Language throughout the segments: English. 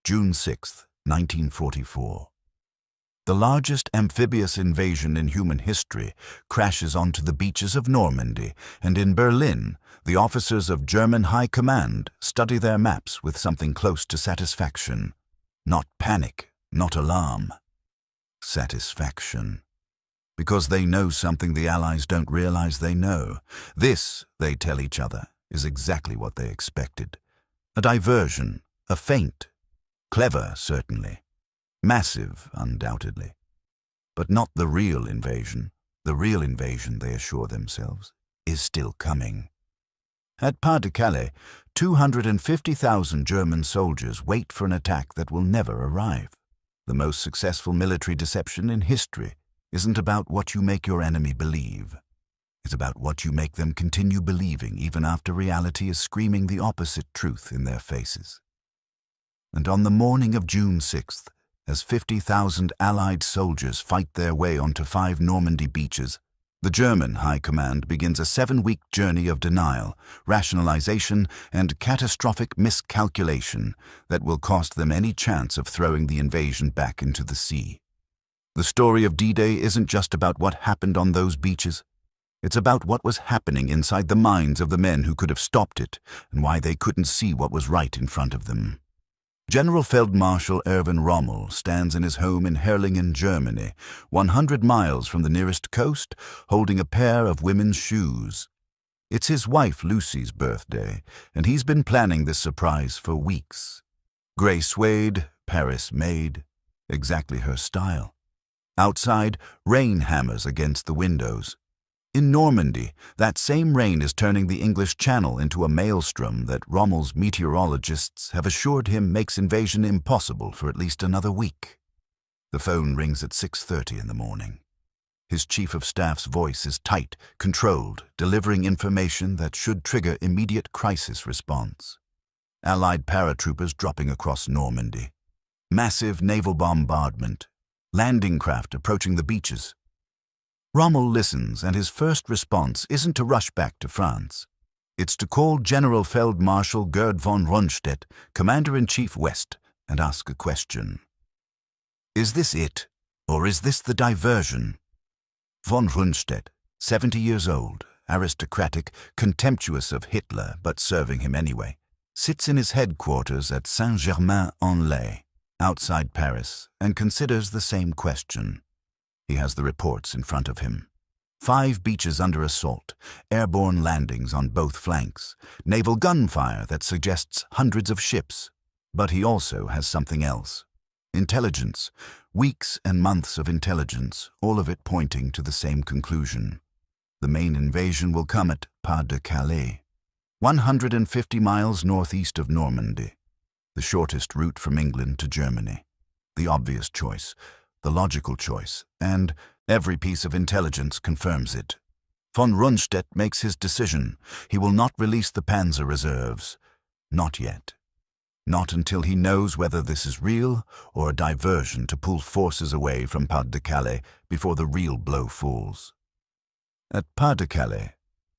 June 6, 1944. The largest amphibious invasion in human history crashes onto the beaches of Normandy, and in Berlin, the officers of German High Command study their maps with something close to satisfaction. Not panic, not alarm. Satisfaction. Because they know something the Allies don't realize they know. This, they tell each other, is exactly what they expected. A diversion, a feint. Clever, certainly. Massive, undoubtedly. But not the real invasion. The real invasion, they assure themselves, is still coming. At Pas de Calais, 250,000 German soldiers wait for an attack that will never arrive. The most successful military deception in history isn't about what you make your enemy believe. It's about what you make them continue believing even after reality is screaming the opposite truth in their faces. And on the morning of June 6th, as 50,000 Allied soldiers fight their way onto 5 Normandy beaches, the German High Command begins a 7-week journey of denial, rationalization, and catastrophic miscalculation that will cost them any chance of throwing the invasion back into the sea. The story of D-Day isn't just about what happened on those beaches. It's about what was happening inside the minds of the men who could have stopped it and why they couldn't see what was right in front of them. General Feldmarschall Erwin Rommel stands in his home in Herrlingen, Germany, 100 miles from the nearest coast, holding a pair of women's shoes. It's his wife Lucy's birthday, and he's been planning this surprise for weeks. Grey suede, Paris-made, exactly her style. Outside, rain hammers against the windows. In Normandy, that same rain is turning the English Channel into a maelstrom that Rommel's meteorologists have assured him makes invasion impossible for at least another week. The phone rings at 6:30 in the morning. His chief of staff's voice is tight, controlled, delivering information that should trigger immediate crisis response. Allied paratroopers dropping across Normandy. Massive naval bombardment. Landing craft approaching the beaches. Rommel listens, and his first response isn't to rush back to France. It's to call General Feldmarschall Gerd von Rundstedt, Commander-in-Chief West, and ask a question. Is this it, or is this the diversion? Von Rundstedt, 70 years old, aristocratic, contemptuous of Hitler, but serving him anyway, sits in his headquarters at Saint-Germain-en-Laye, outside Paris, and considers the same question. He has the reports in front of him. 5 beaches under assault, airborne landings on both flanks, naval gunfire that suggests hundreds of ships. But he also has something else. Intelligence. Weeks and months of intelligence, all of it pointing to the same conclusion. The main invasion will come at Pas de Calais, 150 miles northeast of Normandy, the shortest route from England to Germany. The obvious choice. The logical choice, and every piece of intelligence confirms it. Von Rundstedt makes his decision. He will not release the Panzer reserves. Not yet. Not until he knows whether this is real or a diversion to pull forces away from Pas de Calais before the real blow falls. At Pas de Calais,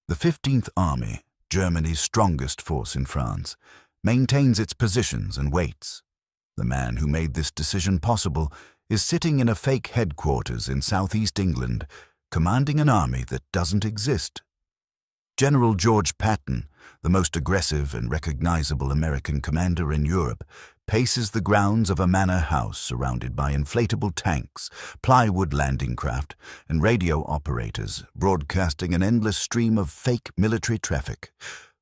the 15th Army, Germany's strongest force in France, maintains its positions and waits. The man who made this decision possible is sitting in a fake headquarters in southeast England, commanding an army that doesn't exist. General George Patton, the most aggressive and recognizable American commander in Europe, paces the grounds of a manor house surrounded by inflatable tanks, plywood landing craft, and radio operators broadcasting an endless stream of fake military traffic,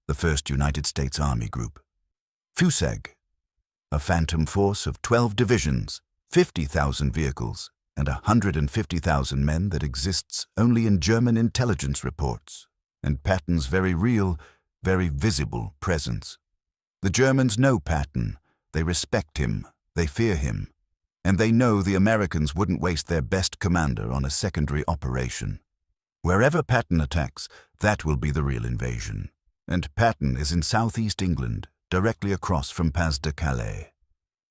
the 1st United States Army Group. FUSAG, a phantom force of 12 divisions, 50,000 vehicles, and 150,000 men that exists only in German intelligence reports, and Patton's very real, very visible presence. The Germans know Patton, they respect him, they fear him, and they know the Americans wouldn't waste their best commander on a secondary operation. Wherever Patton attacks, that will be the real invasion, and Patton is in southeast England, directly across from Pas de Calais.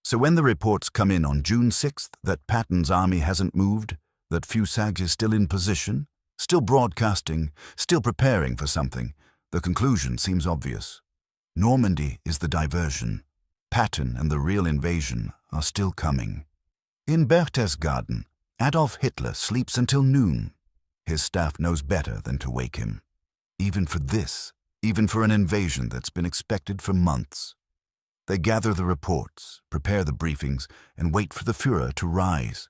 So when the reports come in on June 6th that Patton's army hasn't moved, that FUSAG is still in position, still broadcasting, still preparing for something, the conclusion seems obvious. Normandy is the diversion. pattern and the real invasion are still coming. In Berchtesgaden, Adolf Hitler sleeps until noon. His staff knows better than to wake him. Even for this, even for an invasion that's been expected for months. They gather the reports, prepare the briefings, and wait for the Führer to rise.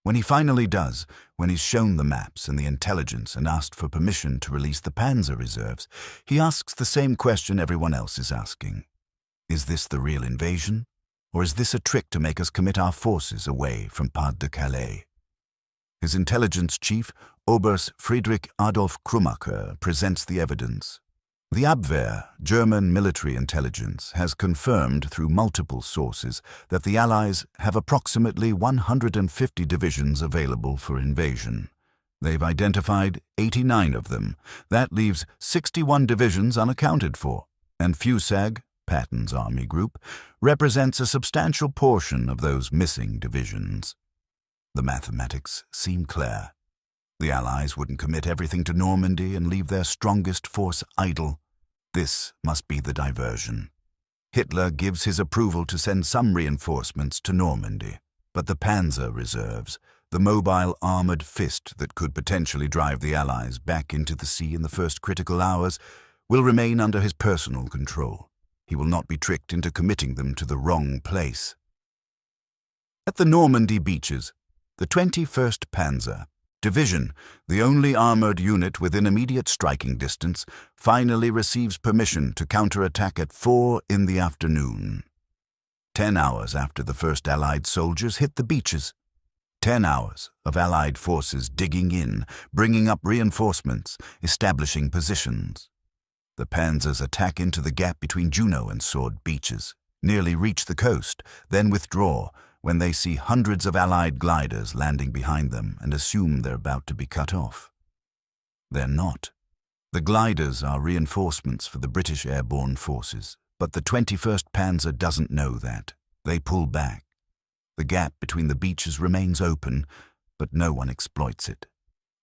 When he finally does, when he's shown the maps and the intelligence and asked for permission to release the Panzer reserves, he asks the same question everyone else is asking. Is this the real invasion? Or is this a trick to make us commit our forces away from Pas-de-Calais? His intelligence chief, Oberst Friedrich Adolf Krummacher, presents the evidence. The Abwehr, German military intelligence, has confirmed through multiple sources that the Allies have approximately 150 divisions available for invasion. They've identified 89 of them. That leaves 61 divisions unaccounted for, and Fusag, Patton's army group, represents a substantial portion of those missing divisions. The mathematics seem clear. The Allies wouldn't commit everything to Normandy and leave their strongest force idle. This must be the diversion. Hitler gives his approval to send some reinforcements to Normandy, but the Panzer reserves, the mobile armored fist that could potentially drive the Allies back into the sea in the first critical hours, will remain under his personal control. He will not be tricked into committing them to the wrong place. At the Normandy beaches, the 21st Panzer Division, the only armored unit within immediate striking distance, finally receives permission to counterattack at 4 in the afternoon. 10 hours after the first Allied soldiers hit the beaches. 10 hours of Allied forces digging in, bringing up reinforcements, establishing positions. The Panzers attack into the gap between Juno and Sword beaches, nearly reach the coast, then withdraw, when they see hundreds of Allied gliders landing behind them and assume they're about to be cut off. They're not. The gliders are reinforcements for the British airborne forces, but the 21st Panzer doesn't know that. They pull back. The gap between the beaches remains open, but no one exploits it.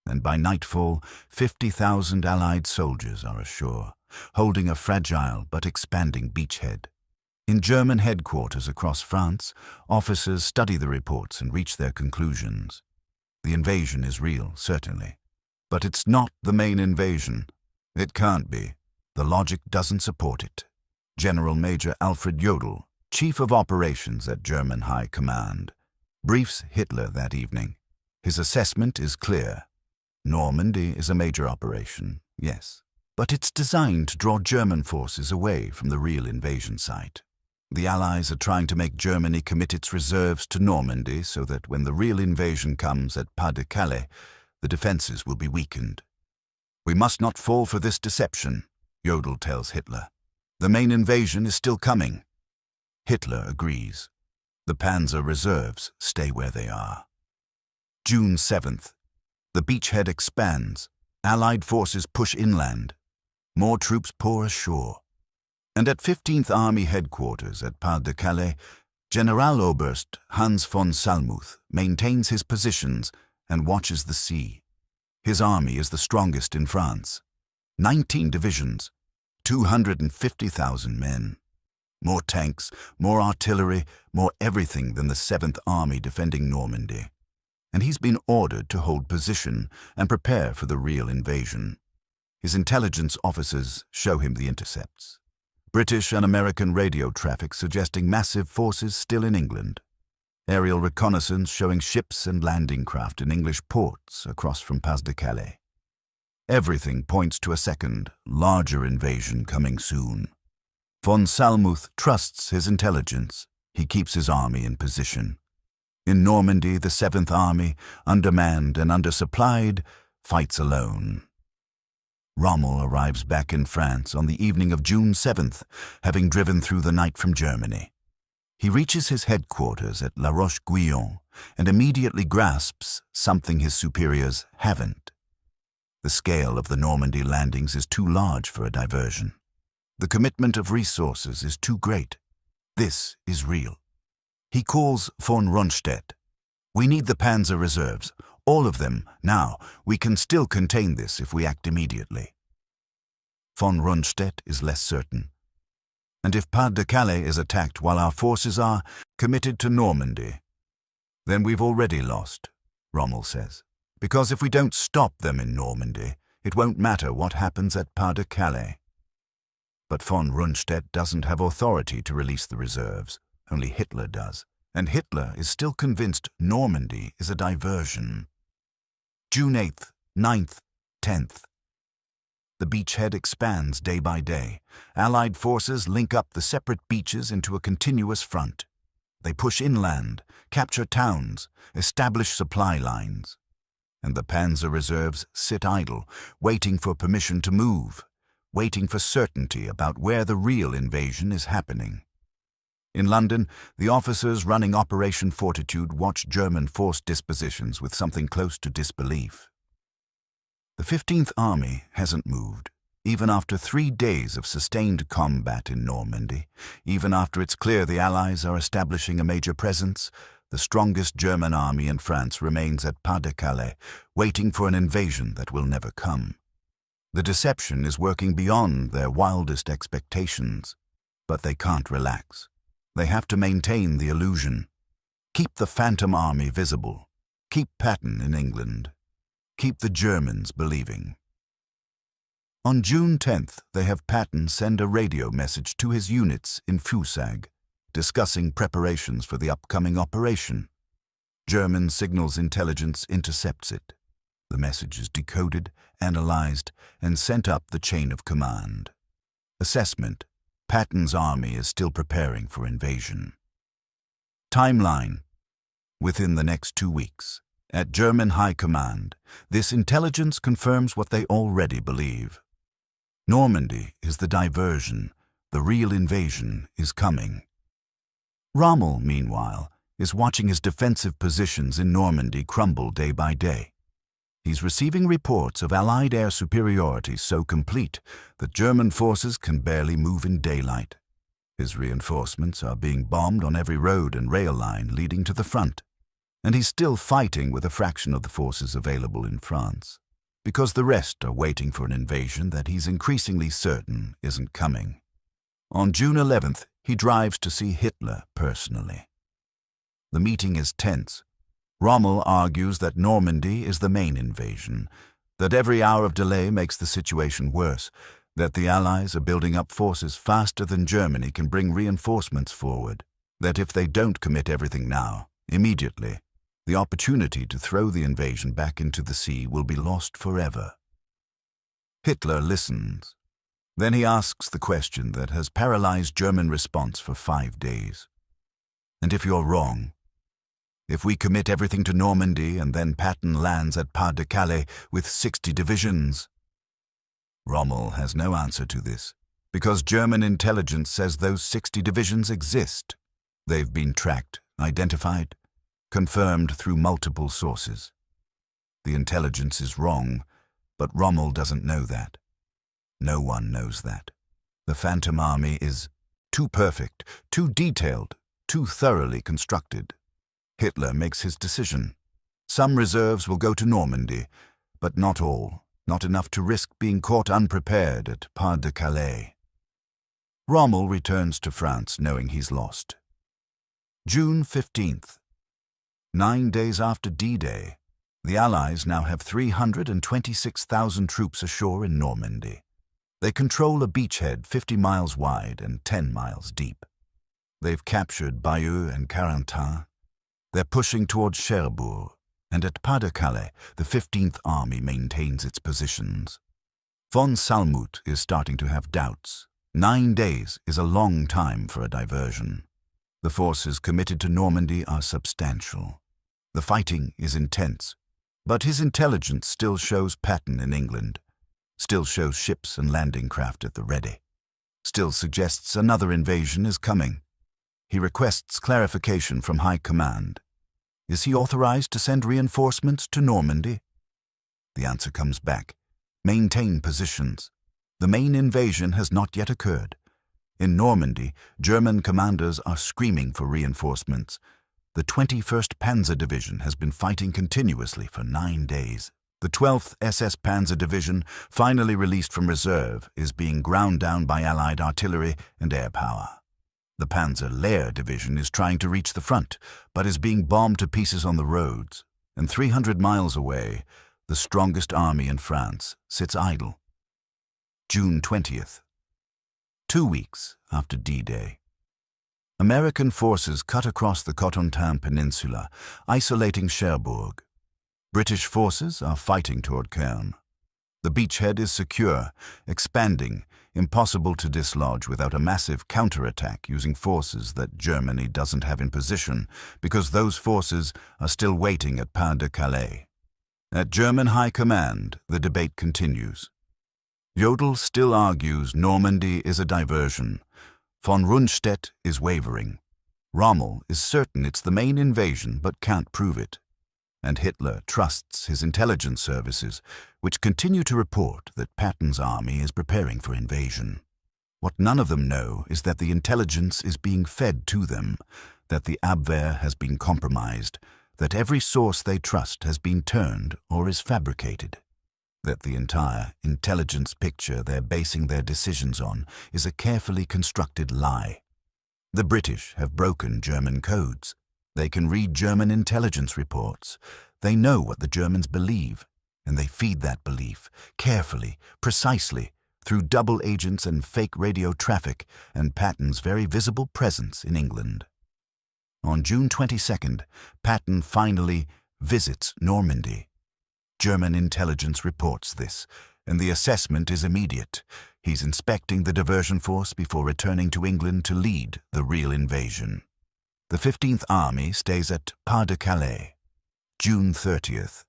And by nightfall, 50,000 Allied soldiers are ashore, holding a fragile but expanding beachhead. In German headquarters across France, officers study the reports and reach their conclusions. The invasion is real, certainly. But it's not the main invasion. It can't be. The logic doesn't support it. General Major Alfred Jodl, Chief of Operations at German High Command, briefs Hitler that evening. His assessment is clear. Normandy is a major operation, yes, but it's designed to draw German forces away from the real invasion site. The Allies are trying to make Germany commit its reserves to Normandy so that when the real invasion comes at Pas-de-Calais, the defenses will be weakened. We must not fall for this deception, Jodl tells Hitler. The main invasion is still coming. Hitler agrees. The Panzer reserves stay where they are. June 7th. The beachhead expands. Allied forces push inland. More troops pour ashore. And at 15th Army headquarters at Pas-de-Calais, Generaloberst Hans von Salmuth maintains his positions and watches the sea. His army is the strongest in France. 19 divisions, 250,000 men. More tanks, more artillery, more everything than the 7th Army defending Normandy. And he's been ordered to hold position and prepare for the real invasion. His intelligence officers show him the intercepts. British and American radio traffic suggesting massive forces still in England. Aerial reconnaissance showing ships and landing craft in English ports across from Pas-de-Calais. Everything points to a second, larger invasion coming soon. Von Salmuth trusts his intelligence. He keeps his army in position. In Normandy, the 7th Army, undermanned and undersupplied, fights alone. Rommel arrives back in France on the evening of June 7th, having driven through the night from Germany. He reaches his headquarters at La Roche-Guyon and immediately grasps something his superiors haven't. The scale of the Normandy landings is too large for a diversion. The commitment of resources is too great. This is real. He calls von Rundstedt. We need the Panzer reserves. All of them, now. We can still contain this if we act immediately. Von Rundstedt is less certain. And if Pas-de-Calais is attacked while our forces are committed to Normandy, then we've already lost, Rommel says. Because if we don't stop them in Normandy, it won't matter what happens at Pas-de-Calais. But von Rundstedt doesn't have authority to release the reserves. Only Hitler does. And Hitler is still convinced Normandy is a diversion. June 8th, 9th, 10th. The beachhead expands day by day. Allied forces link up the separate beaches into a continuous front. They push inland, capture towns, establish supply lines. And the panzer reserves sit idle, waiting for permission to move, waiting for certainty about where the real invasion is happening. In London, the officers running Operation Fortitude watch German force dispositions with something close to disbelief. The 15th Army hasn't moved, even after 3 days of sustained combat in Normandy, even after it's clear the Allies are establishing a major presence. The strongest German army in France remains at Pas-de-Calais, waiting for an invasion that will never come. The deception is working beyond their wildest expectations, but they can't relax. They have to maintain the illusion. Keep the phantom army visible. Keep Patton in England. Keep the Germans believing. On June 10th, they have Patton send a radio message to his units in Fusag, discussing preparations for the upcoming operation. German signals intelligence intercepts it. The message is decoded, analyzed, and sent up the chain of command. Assessment: Patton's army is still preparing for invasion. Timeline: within the next 2 weeks. At German High Command, this intelligence confirms what they already believe. Normandy is the diversion. The real invasion is coming. Rommel, meanwhile, is watching his defensive positions in Normandy crumble day by day. He's receiving reports of Allied air superiority so complete that German forces can barely move in daylight. His reinforcements are being bombed on every road and rail line leading to the front. And he's still fighting with a fraction of the forces available in France, because the rest are waiting for an invasion that he's increasingly certain isn't coming. On June 11th, he drives to see Hitler personally. The meeting is tense. Rommel argues that Normandy is the main invasion, that every hour of delay makes the situation worse, that the Allies are building up forces faster than Germany can bring reinforcements forward, that if they don't commit everything now, immediately, the opportunity to throw the invasion back into the sea will be lost forever. Hitler listens. Then he asks the question that has paralyzed German response for 5 days. And if you're wrong, if we commit everything to Normandy and then Patton lands at Pas-de-Calais with 60 divisions? Rommel has no answer to this, because German intelligence says those 60 divisions exist. They've been tracked, identified, confirmed through multiple sources. The intelligence is wrong, but Rommel doesn't know that. No one knows that. The Phantom Army is too perfect, too detailed, too thoroughly constructed. Hitler makes his decision. Some reserves will go to Normandy, but not all, not enough to risk being caught unprepared at Pas-de-Calais. Rommel returns to France knowing he's lost. June 15th. 9 days after D-Day, the Allies now have 326,000 troops ashore in Normandy. They control a beachhead 50 miles wide and 10 miles deep. They've captured Bayeux and Carentan. They're pushing towards Cherbourg, and at Pas-de-Calais, the 15th Army maintains its positions. Von Salmuth is starting to have doubts. 9 days is a long time for a diversion. The forces committed to Normandy are substantial. The fighting is intense, but his intelligence still shows Patton in England, still shows ships and landing craft at the ready, still suggests another invasion is coming. He requests clarification from High Command. Is he authorized to send reinforcements to Normandy? The answer comes back. Maintain positions. The main invasion has not yet occurred. In Normandy, German commanders are screaming for reinforcements. The 21st Panzer Division has been fighting continuously for 9 days. The 12th SS Panzer Division, finally released from reserve, is being ground down by Allied artillery and air power. The Panzer Lehr Division is trying to reach the front, but is being bombed to pieces on the roads. And 300 miles away, the strongest army in France sits idle. June 20th. 2 weeks after D-Day. American forces cut across the Cotentin Peninsula, isolating Cherbourg. British forces are fighting toward Caen. The beachhead is secure, expanding, impossible to dislodge without a massive counterattack using forces that Germany doesn't have in position, because those forces are still waiting at Pas-de-Calais. At German High Command, the debate continues. Jodl still argues Normandy is a diversion. Von Rundstedt is wavering. Rommel is certain it's the main invasion but can't prove it. And Hitler trusts his intelligence services, which continue to report that Patton's army is preparing for invasion. What none of them know is that the intelligence is being fed to them, that the Abwehr has been compromised, that every source they trust has been turned or is fabricated, that the entire intelligence picture they're basing their decisions on is a carefully constructed lie. The British have broken German codes. They can read German intelligence reports. They know what the Germans believe, and they feed that belief, carefully, precisely, through double agents and fake radio traffic and Patton's very visible presence in England. On June 22nd, Patton finally visits Normandy. German intelligence reports this, and the assessment is immediate. He's inspecting the diversion force before returning to England to lead the real invasion. The 15th Army stays at Pas-de-Calais. June 30th,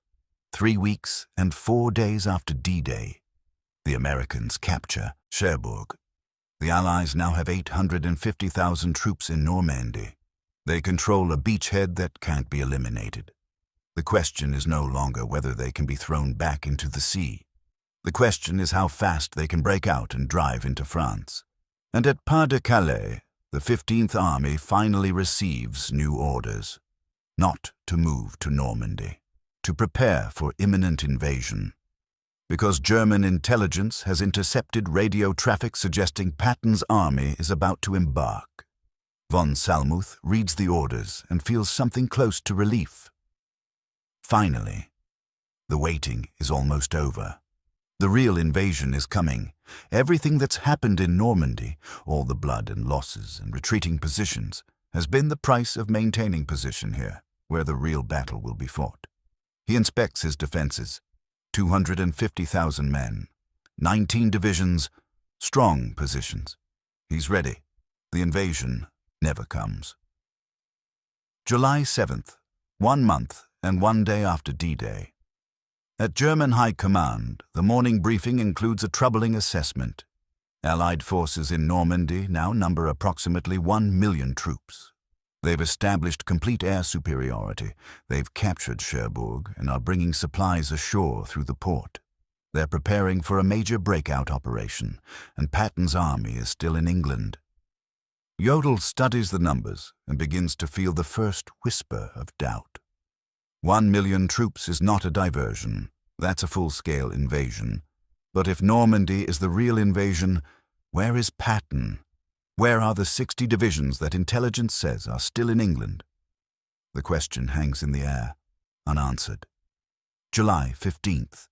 3 weeks and 4 days after D-Day. The Americans capture Cherbourg. The Allies now have 850,000 troops in Normandy. They control a beachhead that can't be eliminated. The question is no longer whether they can be thrown back into the sea. The question is how fast they can break out and drive into France. And at Pas-de-Calais, the 15th Army finally receives new orders. Not to move to Normandy, to prepare for imminent invasion. Because German intelligence has intercepted radio traffic suggesting Patton's army is about to embark. Von Salmuth reads the orders and feels something close to relief. Finally, the waiting is almost over. The real invasion is coming. Everything that's happened in Normandy, all the blood and losses and retreating positions, has been the price of maintaining position here, where the real battle will be fought. He inspects his defenses. 250,000 men, 19 divisions, strong positions. He's ready. The invasion never comes. July 7th, 1 month and 1 day after D-Day. At German High Command, the morning briefing includes a troubling assessment. Allied forces in Normandy now number approximately 1 million troops. They've established complete air superiority. They've captured Cherbourg and are bringing supplies ashore through the port. They're preparing for a major breakout operation, and Patton's army is still in England. Jodl studies the numbers and begins to feel the first whisper of doubt. 1 million troops is not a diversion. That's a full-scale invasion. But if Normandy is the real invasion, where is Patton? Where are the 60 divisions that intelligence says are still in England? The question hangs in the air, unanswered. July 15th.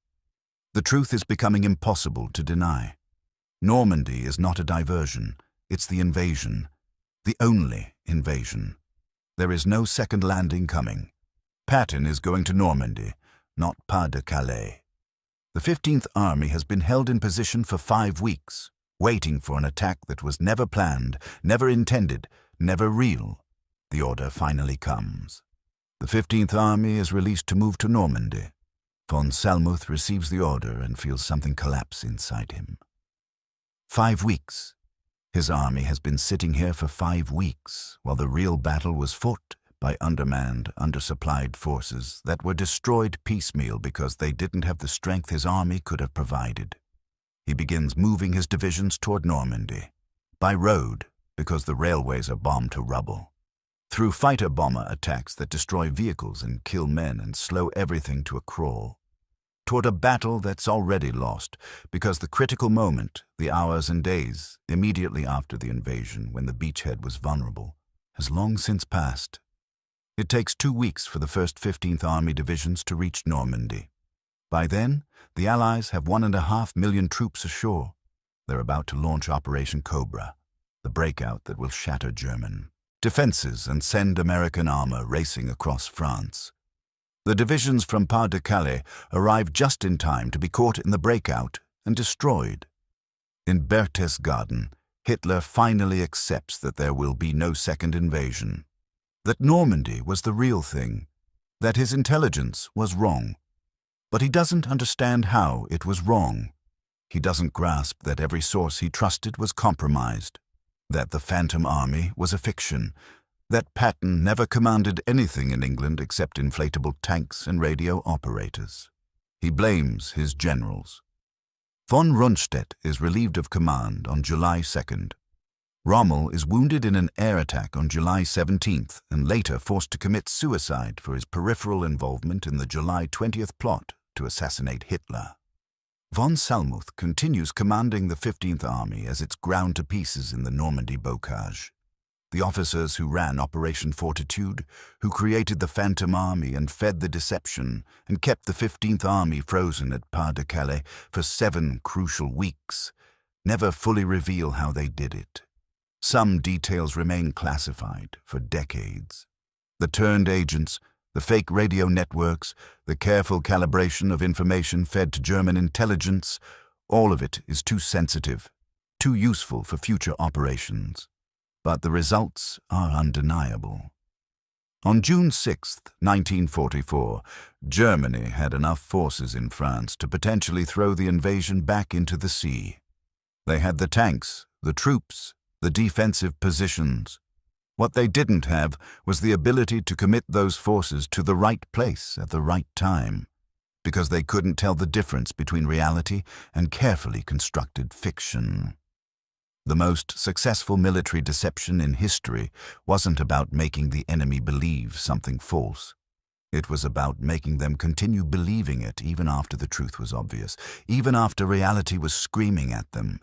The truth is becoming impossible to deny. Normandy is not a diversion. It's the invasion. The only invasion. There is no second landing coming. Patton is going to Normandy, not Pas-de-Calais. The 15th Army has been held in position for 5 weeks, waiting for an attack that was never planned, never intended, never real. The order finally comes. The 15th Army is released to move to Normandy. Von Salmuth receives the order and feels something collapse inside him. 5 weeks. His army has been sitting here for 5 weeks, while the real battle was fought by undermanned, undersupplied forces that were destroyed piecemeal because they didn't have the strength his army could have provided. He begins moving his divisions toward Normandy. By road, because the railways are bombed to rubble. Through fighter-bomber attacks that destroy vehicles and kill men and slow everything to a crawl. toward a battle that's already lost, because the critical moment, the hours and days immediately after the invasion when the beachhead was vulnerable, has long since passed. It takes 2 weeks for the first 15th Army divisions to reach Normandy. By then, the Allies have 1.5 million troops ashore. They're about to launch Operation Cobra, the breakout that will shatter German defenses and send American armor racing across France. The divisions from Pas-de-Calais arrive just in time to be caught in the breakout and destroyed. In Berchtesgaden, Hitler finally accepts that there will be no second invasion, that Normandy was the real thing, that his intelligence was wrong. But he doesn't understand how it was wrong. He doesn't grasp that every source he trusted was compromised, that the Phantom Army was a fiction, that Patton never commanded anything in England except inflatable tanks and radio operators. He blames his generals. Von Rundstedt is relieved of command on July 2nd. Rommel is wounded in an air attack on July 17th and later forced to commit suicide for his peripheral involvement in the July 20th plot to assassinate Hitler. Von Salmuth continues commanding the 15th Army as it's ground to pieces in the Normandy bocage. The officers who ran Operation Fortitude, who created the Phantom Army and fed the deception and kept the 15th Army frozen at Pas-de-Calais for 7 crucial weeks, never fully reveal how they did it. Some details remain classified for decades. The turned agents, the fake radio networks, the careful calibration of information fed to German intelligence, all of it is too sensitive, too useful for future operations. But the results are undeniable. On June 6, 1944, Germany had enough forces in France to potentially throw the invasion back into the sea. They had the tanks, the troops, the defensive positions. What they didn't have was the ability to commit those forces to the right place at the right time, because they couldn't tell the difference between reality and carefully constructed fiction. The most successful military deception in history wasn't about making the enemy believe something false. It was about making them continue believing it even after the truth was obvious, even after reality was screaming at them,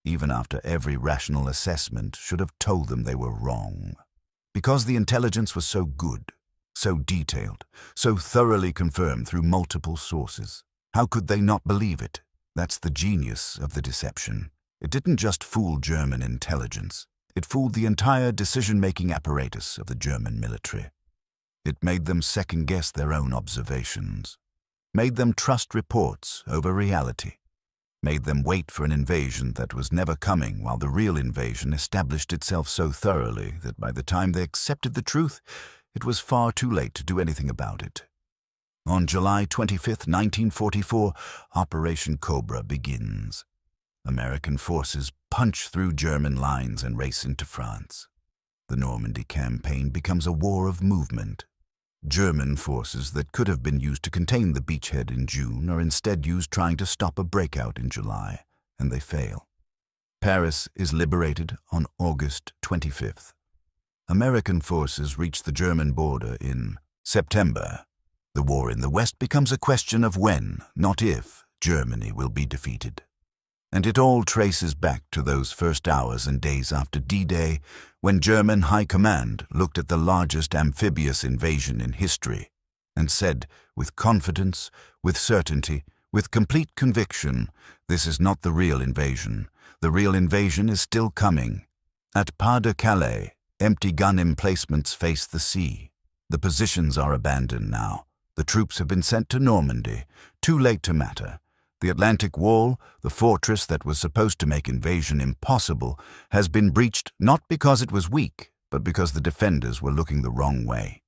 even after every rational assessment should have told them they were wrong. Because the intelligence was so good, so detailed, so thoroughly confirmed through multiple sources, how could they not believe it? That's the genius of the deception. It didn't just fool German intelligence. It fooled the entire decision-making apparatus of the German military. It made them second-guess their own observations, made them trust reports over reality, made them wait for an invasion that was never coming while the real invasion established itself so thoroughly that by the time they accepted the truth, it was far too late to do anything about it. On July 25, 1944, Operation Cobra begins. American forces punch through German lines and race into France. The Normandy campaign becomes a war of movement. German forces that could have been used to contain the beachhead in June are instead used trying to stop a breakout in July, and they fail. Paris is liberated on August 25th. American forces reach the German border in September. The war in the West becomes a question of when, not if, Germany will be defeated. And it all traces back to those first hours and days after D-Day, when German High Command looked at the largest amphibious invasion in history and said, with confidence, with certainty, with complete conviction, this is not the real invasion. The real invasion is still coming. At Pas-de-Calais, empty gun emplacements face the sea. The positions are abandoned now. The troops have been sent to Normandy, too late to matter. The Atlantic Wall, the fortress that was supposed to make invasion impossible, has been breached not because it was weak, but because the defenders were looking the wrong way.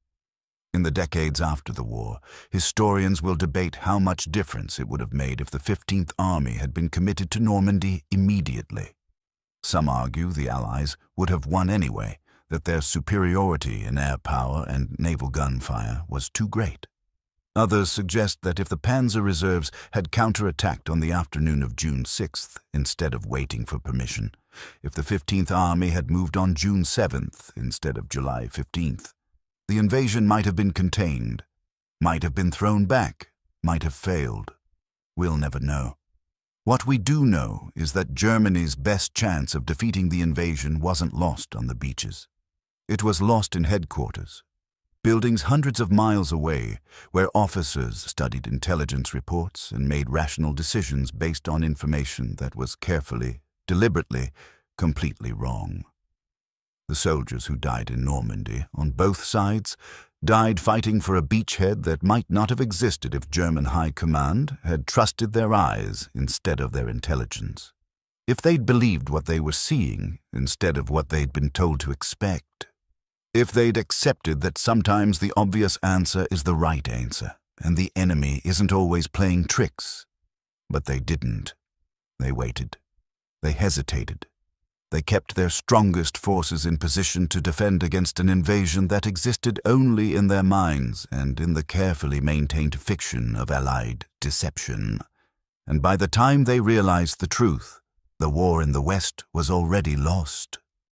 In the decades after the war, historians will debate how much difference it would have made if the 15th Army had been committed to Normandy immediately. Some argue the Allies would have won anyway, that their superiority in air power and naval gunfire was too great. Others suggest that if the Panzer Reserves had counterattacked on the afternoon of June 6th instead of waiting for permission, if the 15th Army had moved on June 7th instead of July 15th, the invasion might have been contained, might have been thrown back, might have failed. We'll never know. What we do know is that Germany's best chance of defeating the invasion wasn't lost on the beaches. It was lost in headquarters, buildings hundreds of miles away, where officers studied intelligence reports and made rational decisions based on information that was carefully, deliberately, completely wrong. The soldiers who died in Normandy, on both sides, died fighting for a beachhead that might not have existed if German high command had trusted their eyes instead of their intelligence. If they'd believed what they were seeing instead of what they'd been told to expect. If they'd accepted that sometimes the obvious answer is the right answer, and the enemy isn't always playing tricks. But they didn't. They waited. They hesitated. They kept their strongest forces in position to defend against an invasion that existed only in their minds and in the carefully maintained fiction of Allied deception. And by the time they realized the truth, the war in the West was already lost.